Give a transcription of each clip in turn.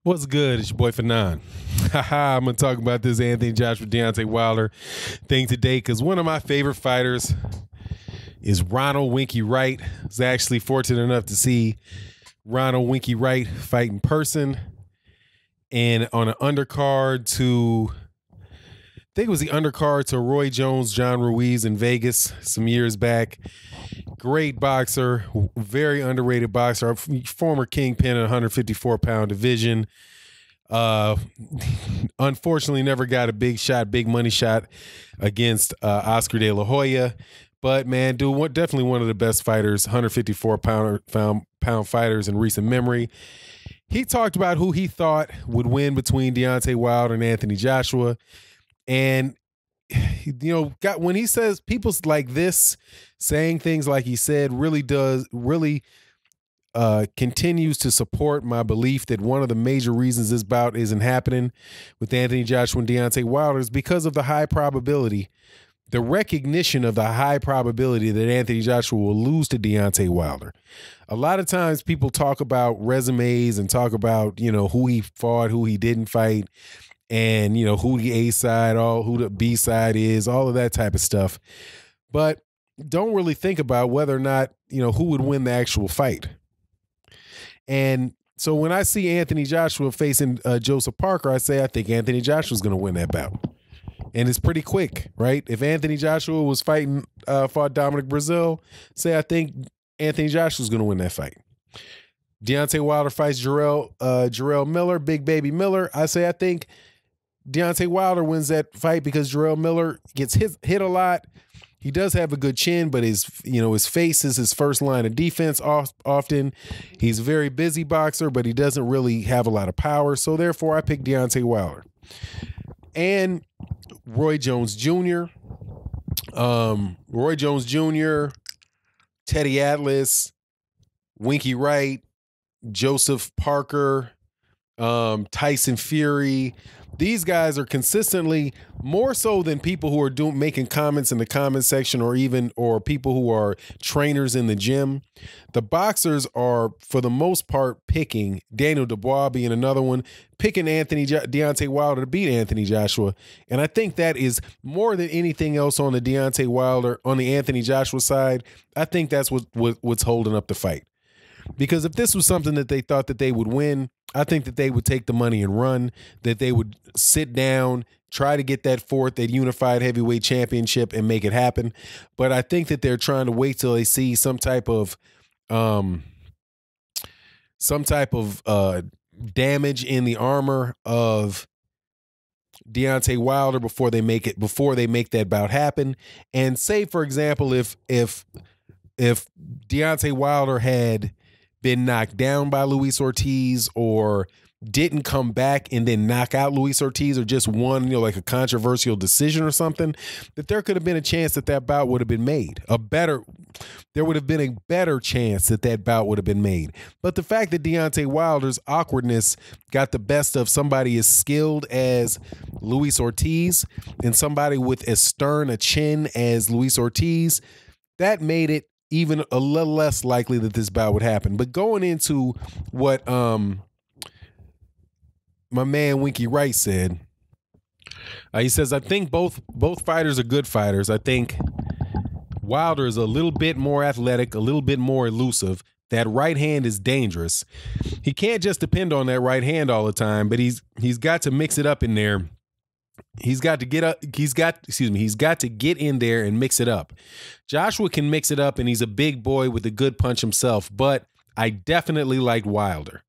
What's good? It's your boy Fanon. I'm going to talk about this Anthony Joshua Deontay Wilder thing today because one of my favorite fighters is Ronald Winky Wright. I was actually fortunate enough to see Ronald Winky Wright fight in person and on an undercard to, I think it was the undercard to Roy Jones, John Ruiz in Vegas some years back. Great boxer, very underrated boxer, former kingpin in 154-pound division. Unfortunately, never got a big money shot against Oscar De La Hoya. But, man, dude, definitely one of the best fighters, 154-pound fighters in recent memory. He talked about who he thought would win between Deontay Wilder and Anthony Joshua. And when he says people like this saying things like he said really continues to support my belief that one of the major reasons this bout isn't happening with Anthony Joshua and Deontay Wilder is because of the high probability, the recognition of the high probability that Anthony Joshua will lose to Deontay Wilder. A lot of times people talk about resumes and talk about, who he fought, who he didn't fight, and, who the A side, who the B side is, all of that type of stuff. But don't really think about whether or not, who would win the actual fight. And so when I see Anthony Joshua facing Joseph Parker, I say I think Anthony Joshua's going to win that bout. And it's pretty quick, right? If Anthony Joshua was fought Dominic Brazil, say I think Anthony Joshua's going to win that fight. Deontay Wilder fights Jarrell Miller, Big Baby Miller. I say I think Deontay Wilder wins that fight because Jarrell Miller gets hit a lot. He does have a good chin, but his face is his first line of defense often. He's a very busy boxer, but he doesn't really have a lot of power. So therefore, I pick Deontay Wilder. And Roy Jones Jr., Teddy Atlas, Winky Wright, Joseph Parker, Tyson Fury. These guys are consistently more so than people who are making comments in the comment section or people who are trainers in the gym. The boxers are, for the most part, picking Daniel Dubois being another one, picking Deontay Wilder to beat Anthony Joshua. And I think that is more than anything else on the Anthony Joshua side. I think that's what's holding up the fight. Because if this was something that they thought that they would win, I think that they would take the money and run, that they would sit down, try to get that unified heavyweight championship and make it happen. But I think that they're trying to wait till they see some type of damage in the armor of Deontay Wilder before they make that bout happen. And say, for example, if Deontay Wilder had been knocked down by Luis Ortiz or didn't come back and then knock out Luis Ortiz or just won, like a controversial decision or something, that there could have been a chance that bout would have been made. There would have been a better chance that bout would have been made. But the fact that Deontay Wilder's awkwardness got the best of somebody as skilled as Luis Ortiz and somebody with as stern a chin as Luis Ortiz, that made it even a little less likely that this bout would happen. But going into what my man Winky Wright said, he says, I think both fighters are good fighters. I think Wilder is a little bit more athletic, a little bit more elusive. That right hand is dangerous. He can't just depend on that right hand all the time, but he's got to mix it up in there. He's got to get in there and mix it up. Joshua can mix it up, and he's a big boy with a good punch himself, but I definitely liked Wilder.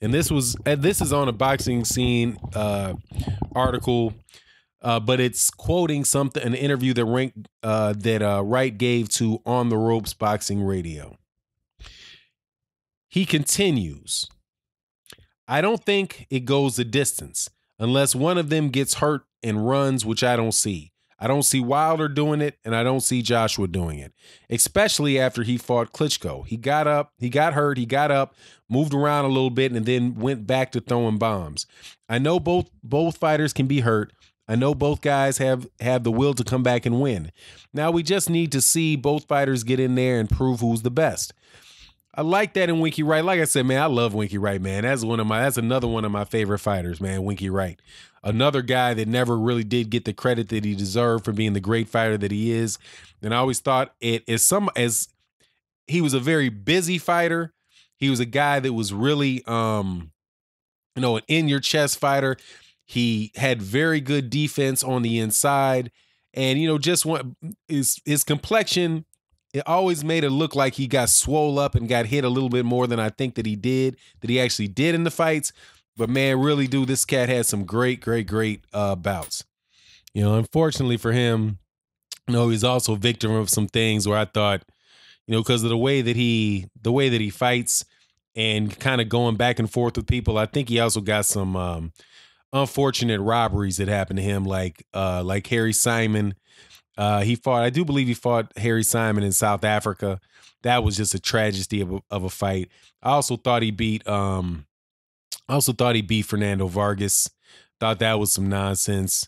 And this is on a Boxing Scene article, but it's quoting an interview that Wright gave to On the Ropes Boxing Radio. He continues, I don't think it goes the distance unless one of them gets hurt and runs, which I don't see. I don't see Wilder doing it, and I don't see Joshua doing it, especially after he fought Klitschko. He got up, he got hurt, he got up, moved around a little bit, and then went back to throwing bombs. I know both fighters can be hurt. I know both guys have the will to come back and win. Now we just need to see both fighters get in there and prove who's the best. I like that in Winky Wright. Like I said, man, I love Winky Wright, man. That's another one of my favorite fighters, man, Winky Wright. Another guy that never really did get the credit that he deserved for being the great fighter that he is. And I always thought as he was a very busy fighter. He was a guy that was really an in your chest fighter. He had very good defense on the inside. And, just his complexion, it always made it look like he got swole up and got hit a little bit more than I think that he actually did in the fights. But man, really, dude, this cat had some great bouts. Unfortunately for him, he's also a victim of some things where I thought, because of the way that he fights and kind of going back and forth with people, I think he also got some unfortunate robberies that happened to him, like Harry Simon. I do believe he fought Harry Simon in South Africa. That was just a tragedy of a fight. I also thought he beat Fernando Vargas. Thought that was some nonsense.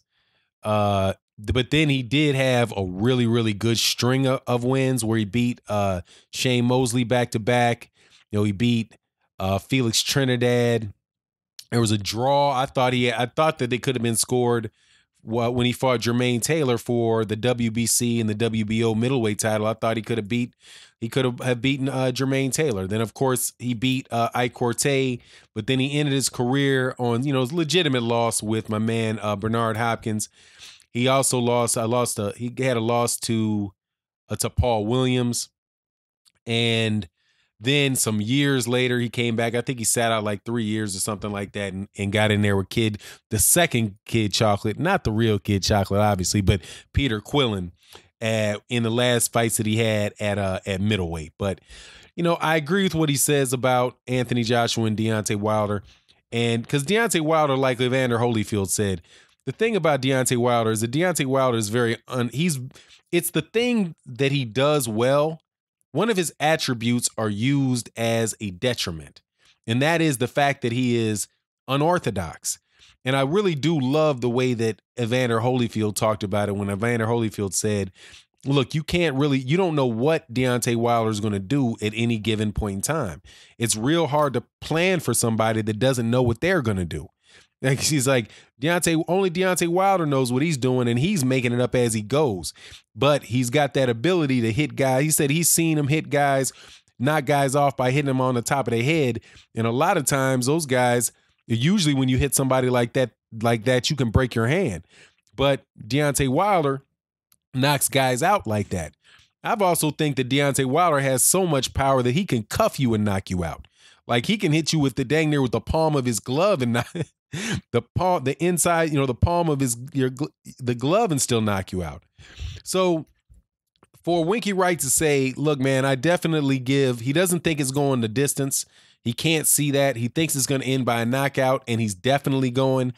But then he did have a really good string of wins where he beat Shane Mosley back to back. He beat Felix Trinidad. There was a draw. I thought that they could have been scored when he fought Jermaine Taylor for the WBC and the WBO middleweight title. I thought he could have beaten Jermaine Taylor. Then of course he beat Ike Corte, but then he ended his career on his legitimate loss with my man Bernard Hopkins. He also he had a loss to Paul Williams, and then some years later, he came back. I think he sat out like 3 years or something like that and got in there with the second Kid Chocolate, not the real Kid Chocolate, obviously, but Peter Quillen in the last fights that he had at middleweight. But, I agree with what he says about Anthony Joshua and Deontay Wilder. And because Deontay Wilder, like Evander Holyfield said, the thing about Deontay Wilder is that Deontay Wilder is it's the thing that he does well. One of his attributes are used as a detriment, and that is the fact that he is unorthodox. And I really do love the way that Evander Holyfield talked about it when Evander Holyfield said, look, you don't know what Deontay Wilder is going to do at any given point in time. It's real hard to plan for somebody that doesn't know what they're going to do. Like he's like, only Deontay Wilder knows what he's doing, and he's making it up as he goes. But he's got that ability to hit guys. He said he's seen him hit guys, knock guys off by hitting them on the top of their head. And a lot of times those guys, usually when you hit somebody like that, you can break your hand. But Deontay Wilder knocks guys out like that. I've also think that Deontay Wilder has so much power that he can cuff you and knock you out. Like he can hit you with the palm of his glove and not the palm of the glove and still knock you out. So for Winky Wright to say, look, man, I definitely he doesn't think it's going the distance. He can't see that. He thinks it's going to end by a knockout, and he's definitely going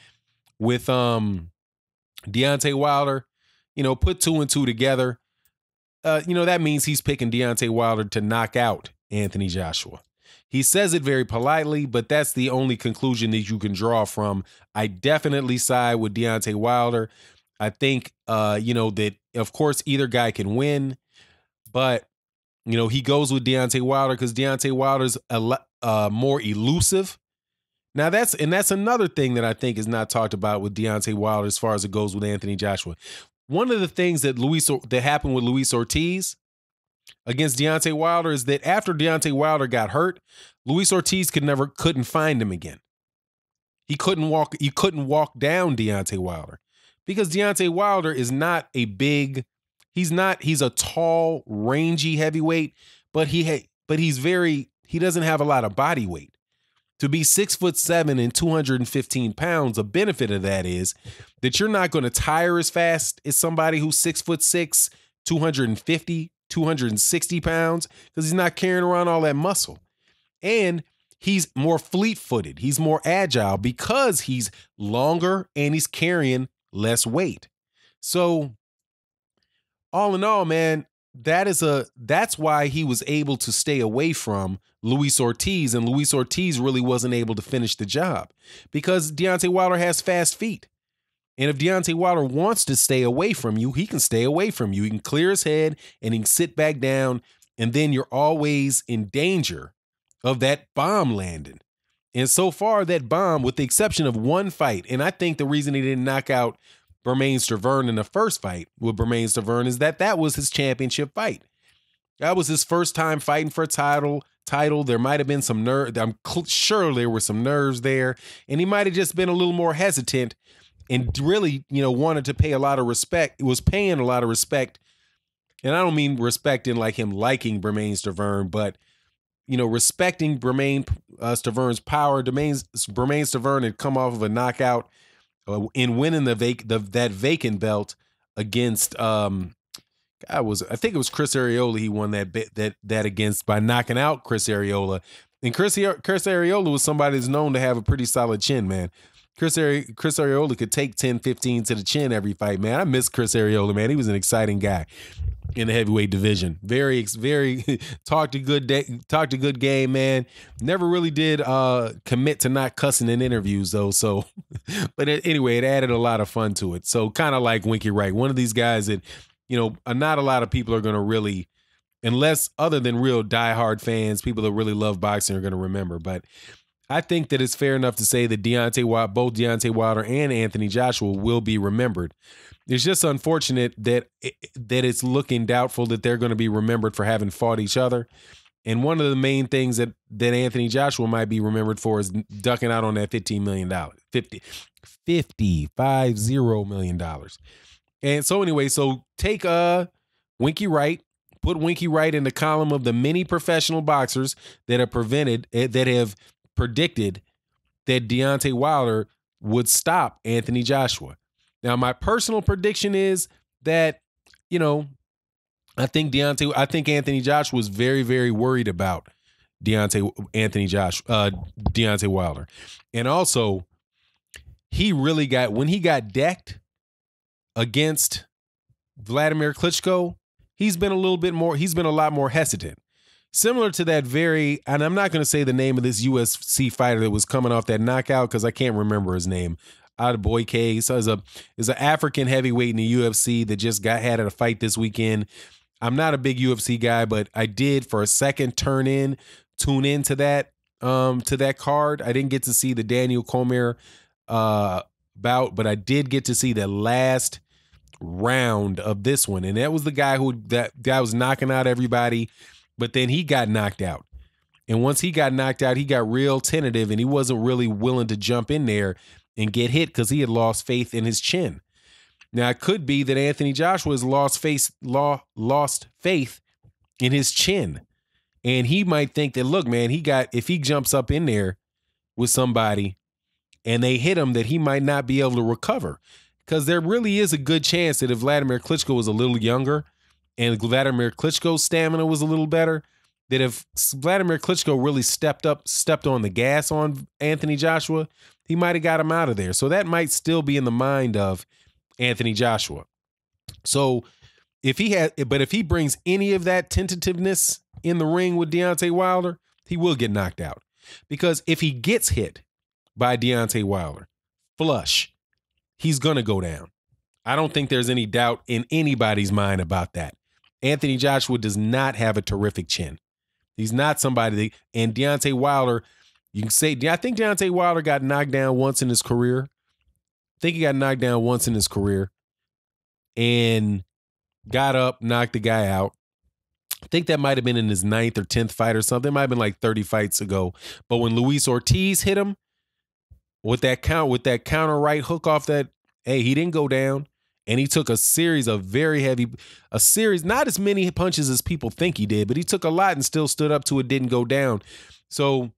with Deontay Wilder. Put 2 and 2 together. That means he's picking Deontay Wilder to knock out Anthony Joshua. He says it very politely, but that's the only conclusion that you can draw from. I definitely side with Deontay Wilder. I think, that, of course, either guy can win, but, he goes with Deontay Wilder because Deontay Wilder's more elusive. Now, that's another thing that I think is not talked about with Deontay Wilder as far as it goes with Anthony Joshua. One of the things that happened with Luis Ortiz against Deontay Wilder is that after Deontay Wilder got hurt, Luis Ortiz couldn't find him again. He couldn't walk down Deontay Wilder because Deontay Wilder is not he's a tall, rangy heavyweight, but he doesn't have a lot of body weight. To be 6'7" and 215 pounds, a benefit of that is that you're not going to tire as fast as somebody who's 6'6", 250, 260 pounds, because he's not carrying around all that muscle. And he's more fleet-footed. He's more agile because he's longer and he's carrying less weight. So all in all, man, that's why he was able to stay away from Luis Ortiz, and Luis Ortiz really wasn't able to finish the job because Deontay Wilder has fast feet. And if Deontay Wilder wants to stay away from you, he can stay away from you. He can clear his head and he can sit back down, and then you're always in danger of that bomb landing. And so far, that bomb, with the exception of one fight, and I think the reason he didn't knock out Bermane-Stiverne in the first fight with Bermane-Stiverne is that was his championship fight. That was his first time fighting for a title. There might have been some nerve. I'm sure there were some nerves there, and he might have just been a little more hesitant and really, wanted to pay a lot of respect. It was paying a lot of respect, and I don't mean respect in like him liking Bermane-Stiverne, but respecting Stiverne's power. Bermane-Stiverne had come off of a knockout in winning that vacant belt against I think it was Chris Arreola. He won that against by knocking out Chris Arreola. And Chris Arreola was somebody that's known to have a pretty solid chin, man. Chris Arreola could take 10, 15 to the chin every fight, man. I miss Chris Arreola, man. He was an exciting guy in the heavyweight division. Very talked a good game, man. Never really did commit to not cussing in interviews though. So, but anyway, it added a lot of fun to it. So kind of like Winky Wright, one of these guys that, not a lot of people are going to really, unless other than real diehard fans, people that really love boxing are going to remember. But I think that it's fair enough to say that both Deontay Wilder and Anthony Joshua will be remembered. It's just unfortunate that it's looking doubtful that they're going to be remembered for having fought each other. And one of the main things that Anthony Joshua might be remembered for is ducking out on that $50 million. $50 million. And so anyway, take Winky Wright, put Winky Wright in the column of the many professional boxers that have predicted that Deontay Wilder would stop Anthony Joshua. Now, my personal prediction is that, I think Anthony Joshua was very, very worried about Deontay Wilder. And also, when he got decked against Vladimir Klitschko, he's been a lot more hesitant. Similar to that and I'm not going to say the name of this UFC fighter that was coming off that knockout because I can't remember his name. Adeboyke. So is an African heavyweight in the UFC that just had a fight this weekend. I'm not a big UFC guy, but I did for a second tune in to that card. I didn't get to see the Daniel Cormier bout, but I did get to see the last round of this one, and that was the guy that guy was knocking out everybody, but then he got knocked out. And once he got knocked out, he got real tentative, and he wasn't really willing to jump in there and get hit because he had lost faith in his chin. Now, it could be that Anthony Joshua has lost faith in his chin. And he might think that, look, man, if he jumps up in there with somebody and they hit him, that he might not be able to recover. Because there really is a good chance that if Vladimir Klitschko was a little younger and Vladimir Klitschko's stamina was a little better, that if Vladimir Klitschko really stepped on the gas on Anthony Joshua, he might have got him out of there. So that might still be in the mind of Anthony Joshua. So if he brings any of that tentativeness in the ring with Deontay Wilder, he will get knocked out. Because if he gets hit by Deontay Wilder flush, he's going to go down. I don't think there's any doubt in anybody's mind about that. Anthony Joshua does not have a terrific chin. He's not somebody and Deontay Wilder, you can say, I think Deontay Wilder got knocked down once in his career. And got up, knocked the guy out. I think that might have been in his 9th or 10th fight or something. It might have been like 30 fights ago. But when Luis Ortiz hit him with that counter right hook off that, he didn't go down. And he took a series, not as many punches as people think he did, but he took a lot and still stood up to it, didn't go down. So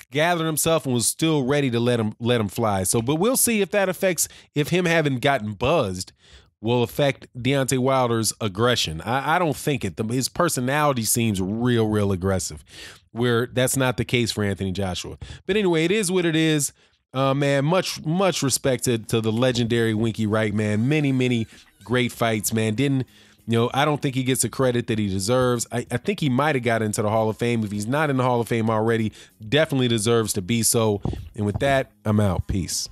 gathered himself and was still ready to let him fly. So, but we'll see if that affects, if him having gotten buzzed will affect Deontay Wilder's aggression. I don't think it. His personality seems real aggressive, where that's not the case for Anthony Joshua. But anyway, it is what it is. Man, much respect to the legendary Winky Wright, man. Many great fights, man. I don't think he gets the credit that he deserves. I think he might have got into the Hall of Fame. If he's not in the Hall of Fame already, definitely deserves to be so. And with that, I'm out. Peace.